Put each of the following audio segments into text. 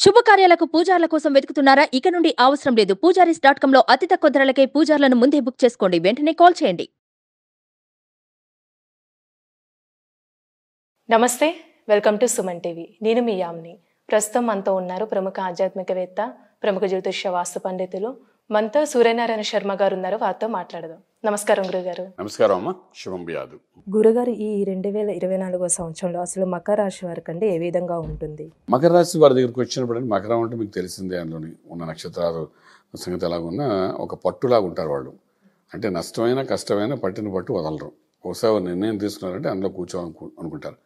శుభకార్యాలకు పూజార్ల కోసం వెతుకుతున్నారా? ఇక నుండి అవసరం లేదు. పూజారీస్.com లో అతి తక్కువ ధరలకే పూజార్లను ముందే బుక్ చేసుకోండి. వెంటనే కాల్ చేయండి. నమస్తే, వెల్కమ్ టు సుమన్ టీవీ. నేను మీ యామ్ని. ప్రస్తుతం మనతో ఉన్నారు ప్రముఖ ఆధ్యాత్మికవేత్త, ప్రముఖ జ్యోతిష్య వాస్తు పండితులు మనతో సూర్యనారాయణ శర్మ గారు ఉన్నారు. వారితో మాట్లాడదాం. నమస్కారం గురుగారు. నమస్కారం అమ్మ. శుభం వ్యాధు. గురుగారు, ఈ 2024 సంవత్సరంలో అసలు మకర రాశి వారికి అంటే ఏ విధంగా ఉంటుంది? మకర రాశి వారి దగ్గరికి వచ్చినప్పుడు మకరం అంటే మీకు తెలిసిందే, అందులోని ఉన్న నక్షత్రాలు సంగతి ఎలాగున్నా ఒక పట్టులాగా ఉంటారు వాళ్ళు. అంటే నష్టమైన కష్టమైన పట్టిన పట్టు వదలరు. ఒకసారి నిర్ణయం తీసుకున్నారంటే అందులో అనుకుంటారు.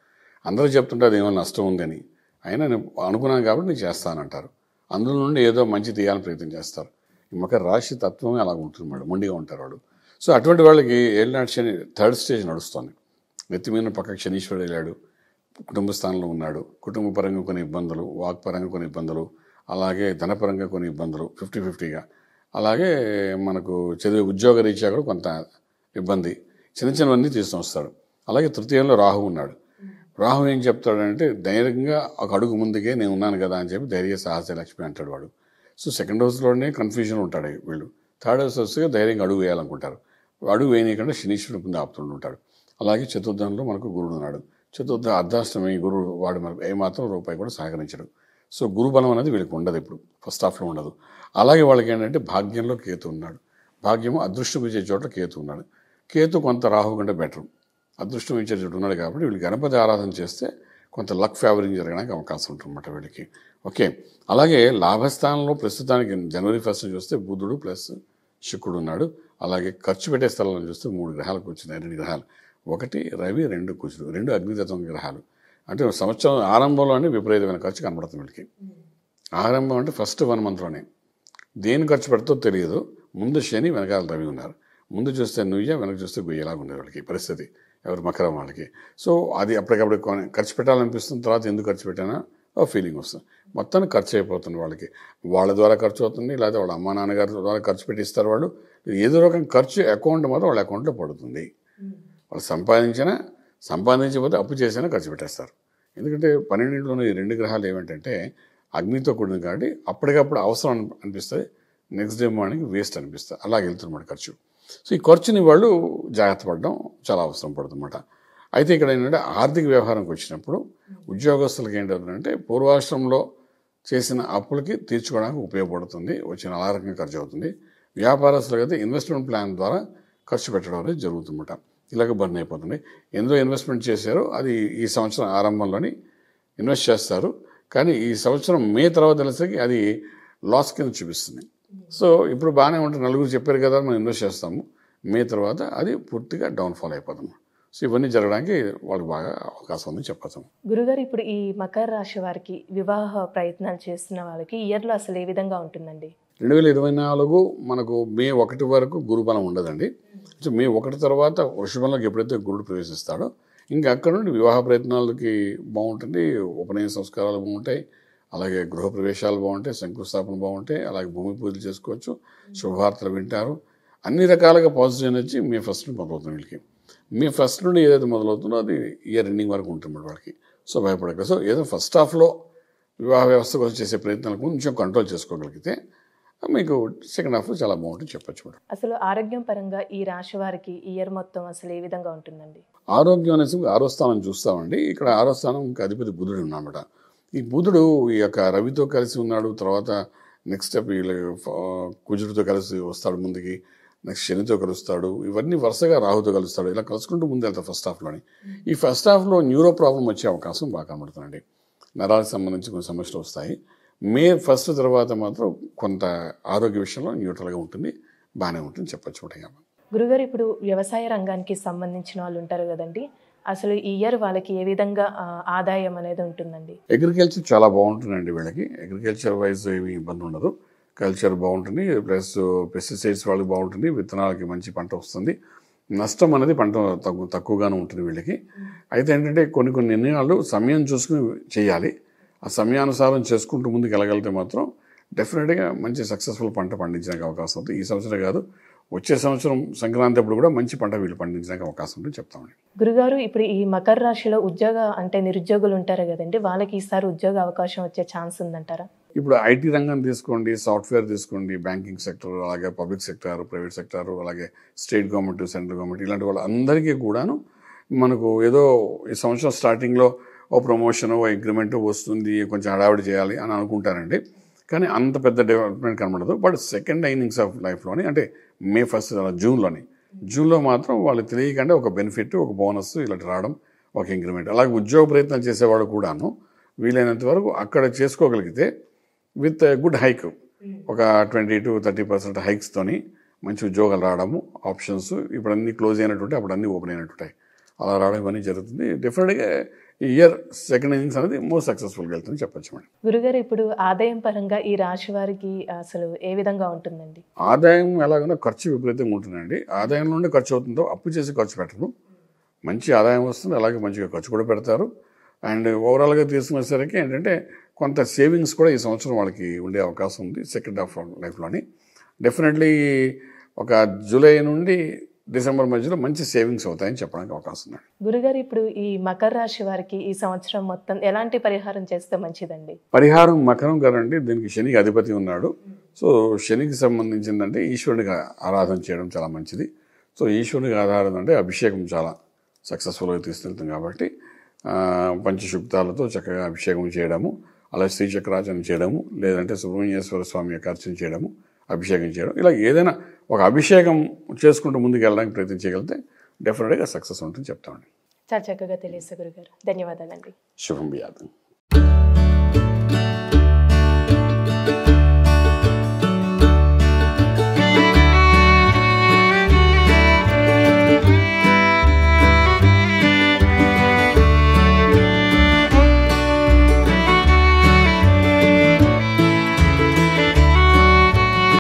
అందరూ చెప్తుంటారు ఏమో నష్టం ఉందని, అయినా నేను అనుకున్నాను కాబట్టి నేను చేస్తానంటారు. అందులో నుండి ఏదో మంచి తీయాలని ప్రయత్నం చేస్తారు. ఈ మకర రాశి తత్వమే అలా ఉంటుంది మేడం, మొండిగా ఉంటారు వాళ్ళు. సో అటువంటి వాళ్ళకి ఏళ్ళనాటి శని 3rd స్టేజ్ నడుస్తుంది. నెత్తి మీద పక్కకి శనీశ్వరుడు వెళ్ళాడు, కుటుంబ స్థానంలో ఉన్నాడు. కుటుంబ పరంగా కొన్ని ఇబ్బందులు, వాక్ పరంగా కొన్ని ఇబ్బందులు, అలాగే ధనపరంగా కొన్ని ఇబ్బందులు 50-50గా. అలాగే మనకు చదివే ఉద్యోగ రీత్యా కూడా కొంత ఇబ్బంది, చిన్న చిన్నవన్నీ తీసుకొని వస్తాడు. అలాగే తృతీయంలో రాహు ఉన్నాడు. రాహు ఏం చెప్తాడంటే ధైర్యంగా ఒక అడుగు ముందుకే నేను ఉన్నాను కదా అని చెప్పి ధైర్య సాహస లక్ష్మి అంటాడు వాడు. సో 2nd హౌస్లోనే కన్ఫ్యూజన్ ఉంటాడు వీళ్ళు. 3rd హౌస్ వస్తే ధైర్యంగా అడుగు వేయాలనుకుంటారు. అడుగు వేయనీయకుండా శనీశ్వరుడు ముందు ఆపుతుంటాడు. అలాగే చతుర్థంలో మనకు గురుడు ఉన్నాడు. చతుర్థ అర్ధాష్టమి గురుడు, వాడు మనకు ఏమాత్రం రూపాయి కూడా సహకరించడు. సో గురుబలం అనేది వీళ్ళకి ఉండదు, ఇప్పుడు ఫస్ట్ హాఫ్లో ఉండదు. అలాగే వాళ్ళకి ఏంటంటే భాగ్యంలో కేతు ఉన్నాడు. భాగ్యము అదృష్టం ఇచ్చే చోట కేతు ఉన్నాడు. కేతు కొంత రాహు కంటే బెటర్, అదృష్టం ఇచ్చే చోట ఉన్నాడు. కాబట్టి వీళ్ళు గణపతి ఆరాధన చేస్తే కొంత లక్ ఫేవరింగ్ జరగడానికి అవకాశం ఉంటుందన్నమాట వీళ్ళకి. ఓకే. అలాగే లాభస్థానంలో ప్రస్తుతానికి జనవరి 1st చూస్తే బుధుడు ప్లస్ శుక్రుడు ఉన్నాడు. అలాగే ఖర్చు పెట్టే స్థలంలో చూస్తే 3 గ్రహాలకు వచ్చినాయి, 2 గ్రహాలు. 1 రవి, 2 కుజుడు, 2 అగ్నితత్వం గ్రహాలు. అంటే సంవత్సరం ఆరంభంలోనే విపరీతమైన ఖర్చు కనబడుతుంది వీళ్ళకి. ఆరంభం అంటే ఫస్ట్ 1 మంత్లోనే దేని ఖర్చు పెడతో తెలియదు. ముందు శని, వెనకాల రవి ఉన్నారు. ముందు చూస్తే నుయ్య, వెనక చూస్తే గొయ్యలాగా ఉండేది వాళ్ళకి పరిస్థితి, ఎవరు మకరం వాళ్ళకి. సో అది అప్పటికప్పుడు ఖర్చు పెట్టాలనిపిస్తుంది. తర్వాత ఎందుకు ఖర్చు పెట్టానా ఓ ఫీలింగ్ వస్తుంది. మొత్తానికి ఖర్చు అయిపోతుంది వాళ్ళకి. వాళ్ళ ద్వారా ఖర్చు అవుతుంది, లేదా వాళ్ళ అమ్మా నాన్నగారి ద్వారా ఖర్చు పెట్టిస్తారు వాళ్ళు. ఏదో రకం ఖర్చు అకౌంట్ మాత్రం వాళ్ళ అకౌంట్లో పడుతుంది. వాళ్ళు సంపాదించకపోతే అప్పు చేసినా ఖర్చు పెట్టేస్తారు. ఎందుకంటే 12లోని ఈ 2 గ్రహాలు ఏమిటంటే అగ్నితో కూడింది కాబట్టి అప్పటికప్పుడు అవసరం అనిపిస్తుంది, నెక్స్ట్ డే మార్నింగ్ వేస్ట్ అనిపిస్తుంది. అలాగే వెళ్తున్నమాట ఖర్చు. సో ఈ ఖర్చుని వాళ్ళు జాగ్రత్త పడడం చాలా అవసరం పడుతుందన్నమాట. అయితే ఇక్కడ ఏంటంటే ఆర్థిక వ్యవహారంకి వచ్చినప్పుడు ఉద్యోగస్తులకి ఏంటవుతుందంటే పూర్వాశ్రమంలో చేసిన అప్పులకి తీర్చుకోవడానికి ఉపయోగపడుతుంది, వచ్చిన అలా రకంగా ఖర్చు అవుతుంది. వ్యాపారస్తులకు అయితే ఇన్వెస్ట్మెంట్ ప్లాన్ ద్వారా ఖర్చు పెట్టడం అనేది జరుగుతుందన్నమాట. ఇలాగ బర్న్ అయిపోతుంది. ఎందులో ఇన్వెస్ట్మెంట్ చేశారో అది ఈ సంవత్సరం ఆరంభంలోని ఇన్వెస్ట్ చేస్తారు, కానీ ఈ సంవత్సరం మే తర్వాత తెలిసరికి అది లాస్ కింద చూపిస్తుంది. సో ఇప్పుడు బాగానే ఉంటుంది, నలుగురు చెప్పారు కదా మనం ఇన్వెస్ట్ చేస్తాము, మే తర్వాత అది పూర్తిగా డౌన్ఫాల్ అయిపోతుంది. సో ఇవన్నీ జరగడానికి వాళ్ళకి బాగా అవకాశం ఉందని చెప్పచ్చు. గురుగారు, ఇప్పుడు ఈ మకర రాశి వారికి వివాహ ప్రయత్నాలు చేస్తున్న వాళ్ళకి ఇయర్లో అసలు ఏ విధంగా ఉంటుందండి? 2024 మనకు మే 1 వరకు గురుబలం ఉండదండి. సో మే 1 తర్వాత వృషభంలోకి ఎప్పుడైతే గురుడు ప్రవేశిస్తాడో ఇంకా అక్కడ నుండి వివాహ ప్రయత్నాలకి బాగుంటుంది, ఉపనయన సంస్కారాలు బాగుంటాయి, అలాగే గృహప్రవేశాలు బాగుంటాయి, శంకుస్థాపన బాగుంటాయి, అలాగే భూమి పూజలు చేసుకోవచ్చు, శుభవార్తలు వింటారు. అన్ని రకాలుగా పాజిటివ్ ఎనర్జీ మే 1 నుండి మొదలవుతుంది వీళ్ళకి. మే 1 నుండి ఏదైతే మొదలవుతుందో అది ఇయర్ ఎండింగ్ వరకు ఉంటుంది వాళ్ళకి. సో భయపడక. సో ఏదో ఫస్ట్ హాఫ్లో వివాహ వ్యవస్థ కోసం చేసే ప్రయత్నాలు కొంచెం కంట్రోల్ చేసుకోగలిగితే మీకు సెకండ్ హాఫ్లో చాలా బాగుంటుంది చెప్పచ్చు మేడం. అసలు ఆరోగ్యం పరంగా ఈ రాశి వారికి ఇయర్ మొత్తం అసలు ఏ విధంగా ఉంటుందండి? ఆరోగ్యం అనేసి 6వ స్థానం చూస్తామండి. ఇక్కడ 6వ స్థానం ఇంకా అధిపతి బుధుడు ఉన్నామట. ఈ బుధుడు ఈ యొక్క రవితో కలిసి ఉన్నాడు, తర్వాత నెక్స్ట్ స్టెప్ కుజుడితో కలిసి వస్తాడు ముందుకి, నెక్స్ట్ శనితో కలుస్తాడు, ఇవన్నీ వరుసగా రాహుతో కలుస్తాడు. ఇలా కలుసుకుంటూ ముందు వెళ్తాడు ఫస్ట్ హాఫ్లోని. ఈ ఫస్ట్ హాఫ్లో న్యూరో ప్రాబ్లం వచ్చే అవకాశం బాగా కనబడుతుందండి. నరాలకు సంబంధించి కొన్ని సమస్యలు వస్తాయి. మే 1 తర్వాత మాత్రం కొంత ఆరోగ్య విషయంలో న్యూట్రల్గా ఉంటుంది, బాగానే ఉంటుంది చెప్పచ్చు. గురుగారు, ఇప్పుడు వ్యవసాయ రంగానికి సంబంధించిన వాళ్ళు ఉంటారు కదండి, అసలు ఈ ఇయర్ వాళ్ళకి ఏ విధంగా ఆదాయం అనేది ఉంటుందండి? అగ్రికల్చర్ చాలా బాగుంటుందండి వీళ్ళకి. అగ్రికల్చర్ వైజ్ ఏమి ఇబ్బంది ఉండదు. కల్చర్ బాగుంటుంది, ప్లస్ పెస్టిసైడ్స్ వాళ్ళకి బాగుంటుంది, విత్తనాలకి మంచి పంట వస్తుంది, నష్టం అనేది పంట తక్కువగానే ఉంటుంది వీళ్ళకి. అయితే ఏంటంటే కొన్ని నిర్ణయాలు సమయం చూసుకుని చేయాలి. ఆ సమయానుసారం చేసుకుంటూ ముందుకు వెళ్ళగలిగితే మాత్రం డెఫినెట్గా మంచి సక్సెస్ఫుల్ పంట పండించడానికి అవకాశం ఉంటుంది. ఈ సంవత్సరం కాదు, వచ్చే సంవత్సరం సంక్రాంతి అప్పుడు కూడా మంచి పంట వీళ్ళు పండించడానికి అవకాశం ఉంటుంది చెప్తామండి. గురుగారు, ఇప్పుడు ఈ మకర రాశిలో నిరుద్యోగులు ఉంటారు కదండి, వాళ్ళకి ఈసారి ఉద్యోగ అవకాశం వచ్చే ఛాన్స్ ఉందంటారా? ఇప్పుడు ఐటీ రంగం తీసుకోండి, సాఫ్ట్వేర్ తీసుకోండి, బ్యాంకింగ్ సెక్టర్, అలాగే పబ్లిక్ సెక్టర్, ప్రైవేట్ సెక్టర్, అలాగే స్టేట్ గవర్నమెంట్, సెంట్రల్ గవర్నమెంట్, ఇలాంటి వాళ్ళందరికీ కూడాను మనకు ఏదో ఈ సంవత్సరం స్టార్టింగ్లో ఓ ప్రమోషన్, ఓ ఇంక్రిమెంట్ వస్తుంది, కొంచెం హడావిడి చేయాలి అని అనుకుంటారండి. కానీ అంత పెద్ద డెవలప్మెంట్ కనబడదు. బట్ సెకండ్ ఇన్నింగ్స్ ఆఫ్ లైఫ్లోని, అంటే మే 1 జూన్లో మాత్రం వాళ్ళు తెలియకుండా ఒక బెనిఫిట్, ఒక బోనస్ ఇలాంటి రావడం, ఒక ఇంక్రిమెంట్. అలాగే ఉద్యోగ ప్రయత్నం చేసేవాడు కూడాను వీలైనంత వరకు అక్కడ చేసుకోగలిగితే విత్ గుడ్ హైక్, ఒక 20 to 30% హైక్స్తోని మంచి ఉద్యోగాలు రావడము, ఆప్షన్స్ ఇప్పుడు అన్నీ క్లోజ్ అయినట్టుంటే అప్పుడు అన్నీ ఓపెన్ అయినట్టుంటాయి. అలా రావడం ఇవన్నీ జరుగుతుంది. డెఫినెట్గా ఈ ఇయర్ సెకండ్ ఇన్నింగ్స్ అనేది మోస్ట్ సక్సెస్ఫుల్గా వెళ్తుంది చెప్పచ్చు మేడం. గురుగారు, ఇప్పుడు ఆదాయం పరంగా ఈ రాశి వారికి అసలు ఏ విధంగా ఉంటుందండి? ఆదాయం ఎలాగైనా ఖర్చు విపరీతంగా ఉంటుందండి. ఆదాయం నుండి ఖర్చు అవుతుందో అప్పు చేసి ఖర్చు పెట్టరు. మంచి ఆదాయం వస్తుంది, అలాగే మంచిగా ఖర్చు కూడా పెడతారు. అండ్ ఓవరాల్గా తీసుకునేసరికి ఏంటంటే కొంత సేవింగ్స్ కూడా ఈ సంవత్సరం వాళ్ళకి ఉండే అవకాశం ఉంది సెకండ్ హాఫ్ లైఫ్లోని. డెఫినెట్లీ ఒక జూలై నుండి డిసెంబర్ మధ్యలో మంచి సేవింగ్స్ అవుతాయని చెప్పడానికి అవకాశం ఉంది. గురుగారు, ఇప్పుడు ఈ మకర రాశి వారికి ఈ సంవత్సరం మొత్తం ఎలాంటి పరిహారం చేస్తే మంచిదండి? పరిహారం మకరం కదండి, దీనికి శనికి అధిపతి ఉన్నాడు. సో శనికి సంబంధించిందంటే ఈశ్వరుడికి ఆరాధన చేయడం చాలా మంచిది. సో ఈశ్వరుడికి ఆరాధన అంటే అభిషేకం చాలా సక్సెస్ఫుల్గా తీసుకెళ్తుంది కాబట్టి పంచశుక్తాలతో చక్కగా అభిషేకం చేయడము, అలాగే శ్రీచక్రార్చన చేయడము, లేదంటే సుబ్రహ్మణ్యేశ్వర స్వామి యొక్క అర్చన చేయడము, అభిషేకం చేయడం, ఇలా ఏదైనా ఒక అభిషేకం చేసుకుంటూ ముందుకు వెళ్ళడానికి ప్రయత్నం చేయగలిగితే డెఫినెట్గా సక్సెస్ ఉంటుందని చెప్తామండి. చాలా చక్కగా తెలియదు గురుగారు, ధన్యవాదాలండి. శుభం వ్యాధం.